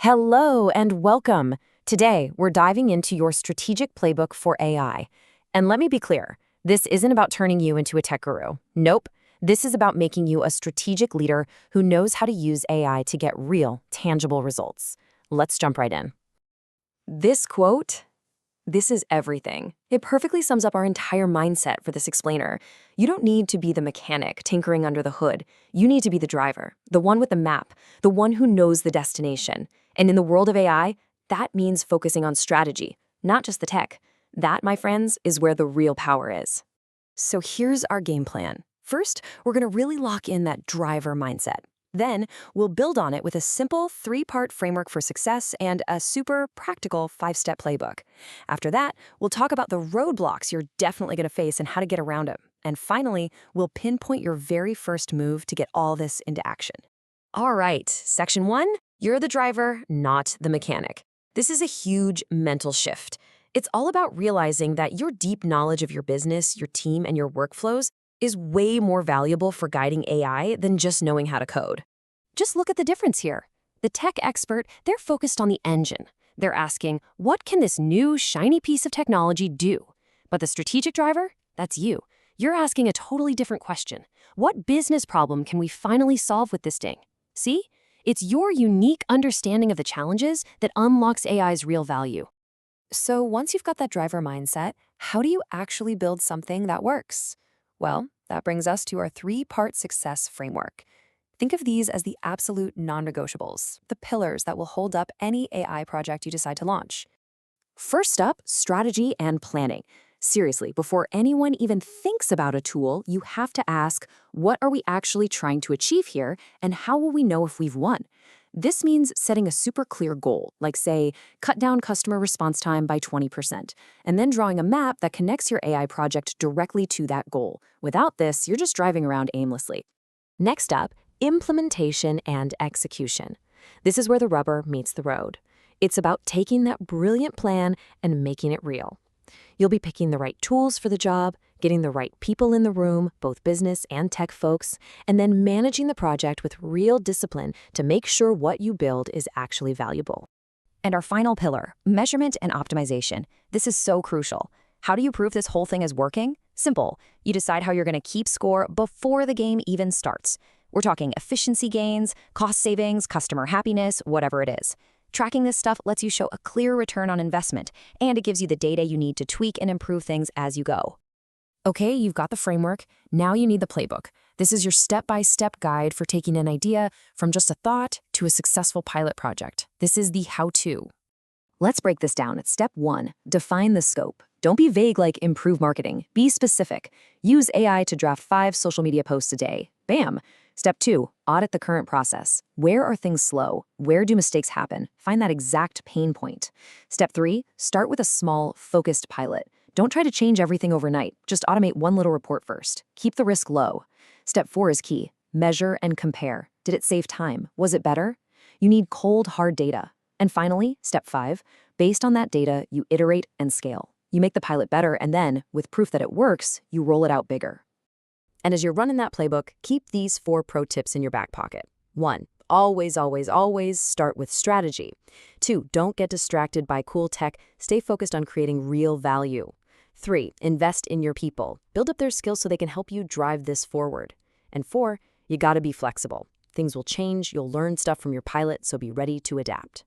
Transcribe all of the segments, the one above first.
Hello and welcome. Today, we're diving into your strategic playbook for AI. And let me be clear, this isn't about turning you into a tech guru. Nope. This is about making you a strategic leader who knows how to use AI to get real, tangible results. Let's jump right in. This quote, this is everything. It perfectly sums up our entire mindset for this explainer. You don't need to be the mechanic tinkering under the hood. You need to be the driver, the one with the map, the one who knows the destination. And in the world of AI, that means focusing on strategy, not just the tech. That, my friends, is where the real power is. So here's our game plan. First, we're going to really lock in that driver mindset. Then, we'll build on it with a simple 3-part framework for success and a super practical 5-step playbook. After that, we'll talk about the roadblocks you're definitely going to face and how to get around them. And finally, we'll pinpoint your very first move to get all this into action. All right, section 1, you're the driver, not the mechanic. This is a huge mental shift. It's all about realizing that your deep knowledge of your business, your team, and your workflows is way more valuable for guiding AI than just knowing how to code. Just look at the difference here. The tech expert, they're focused on the engine. They're asking, what can this new, shiny piece of technology do? But the strategic driver, that's you. You're asking a totally different question. What business problem can we finally solve with this thing? See? It's your unique understanding of the challenges that unlocks AI's real value. So once you've got that driver mindset, how do you actually build something that works? Well, that brings us to our 3-part success framework. Think of these as the absolute non-negotiables, the pillars that will hold up any AI project you decide to launch. First up, strategy and planning. Seriously, before anyone even thinks about a tool, you have to ask, what are we actually trying to achieve here, and how will we know if we've won? This means setting a super clear goal, like say, cut down customer response time by 20%, and then drawing a map that connects your AI project directly to that goal. Without this, you're just driving around aimlessly. Next up, implementation and execution. This is where the rubber meets the road. It's about taking that brilliant plan and making it real. You'll be picking the right tools for the job, getting the right people in the room, both business and tech folks, and then managing the project with real discipline to make sure what you build is actually valuable. And our final pillar, measurement and optimization. This is so crucial. How do you prove this whole thing is working? Simple. You decide how you're going to keep score before the game even starts. We're talking efficiency gains, cost savings, customer happiness, whatever it is. Tracking this stuff lets you show a clear return on investment, and it gives you the data you need to tweak and improve things as you go. Okay, you've got the framework. Now you need the playbook. This is your step-by-step guide for taking an idea from just a thought to a successful pilot project. This is the how-to. Let's break this down at step 1, define the scope. Don't be vague like improve marketing. Be specific. Use AI to draft 5 social media posts a day. Bam! Step 2, audit the current process. Where are things slow? Where do mistakes happen? Find that exact pain point. Step 3, start with a small, focused pilot. Don't try to change everything overnight. Just automate one little report first. Keep the risk low. Step 4 is key. Measure and compare. Did it save time? Was it better? You need cold, hard data. And finally, step 5, based on that data, you iterate and scale. You make the pilot better, and then, with proof that it works, you roll it out bigger. And as you're running that playbook, keep these 4 pro tips in your back pocket. 1, always, always, always start with strategy. 2, don't get distracted by cool tech. Stay focused on creating real value. 3, invest in your people. Build up their skills so they can help you drive this forward. And 4, you gotta be flexible. Things will change, you'll learn stuff from your pilot, so be ready to adapt.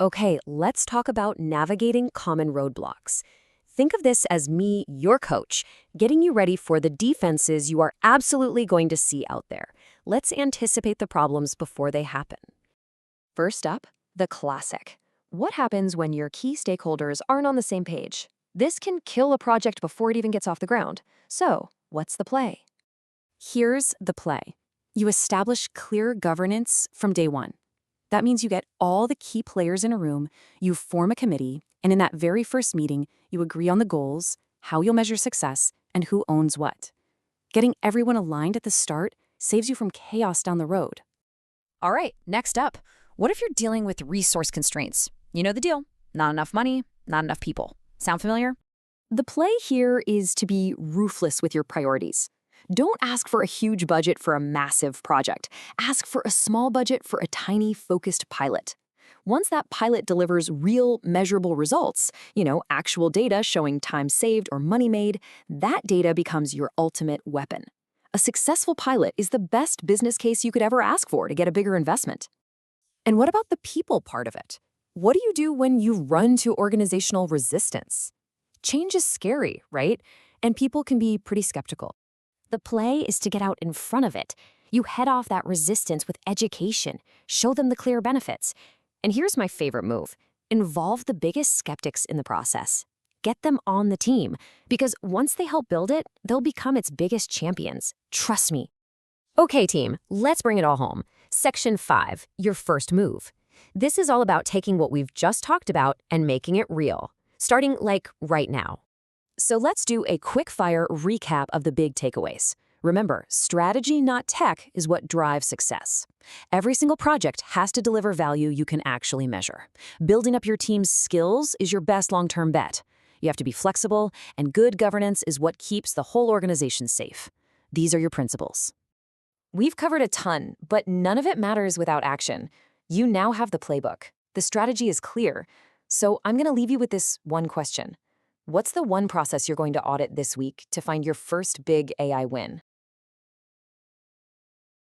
Okay, let's talk about navigating common roadblocks. Think of this as me, your coach, getting you ready for the defenses you are absolutely going to see out there. Let's anticipate the problems before they happen. First up, the classic. What happens when your key stakeholders aren't on the same page? This can kill a project before it even gets off the ground. So, what's the play? Here's the play. You establish clear governance from day 1. That means you get all the key players in a room, you form a committee, and in that very first meeting, you agree on the goals, how you'll measure success, and who owns what. Getting everyone aligned at the start saves you from chaos down the road. All right, next up, what if you're dealing with resource constraints? You know the deal. Not enough money, not enough people. Sound familiar? The play here is to be ruthless with your priorities. Don't ask for a huge budget for a massive project. Ask for a small budget for a tiny, focused pilot. Once that pilot delivers real, measurable results, actual data showing time saved or money made, that data becomes your ultimate weapon. A successful pilot is the best business case you could ever ask for to get a bigger investment. And what about the people part of it? What do you do when you run into organizational resistance? Change is scary, right? And people can be pretty skeptical. The play is to get out in front of it. You head off that resistance with education, show them the clear benefits. And here's my favorite move. Involve the biggest skeptics in the process. Get them on the team, because once they help build it, they'll become its biggest champions. Trust me. Okay, team, let's bring it all home. Section 5, your first move. This is all about taking what we've just talked about and making it real, starting right now. So let's do a quick-fire recap of the big takeaways. Remember, strategy, not tech, is what drives success. Every single project has to deliver value you can actually measure. Building up your team's skills is your best long-term bet. You have to be flexible, and good governance is what keeps the whole organization safe. These are your principles. We've covered a ton, but none of it matters without action. You now have the playbook. The strategy is clear. So I'm going to leave you with this one question. What's the one process you're going to audit this week to find your first big AI win?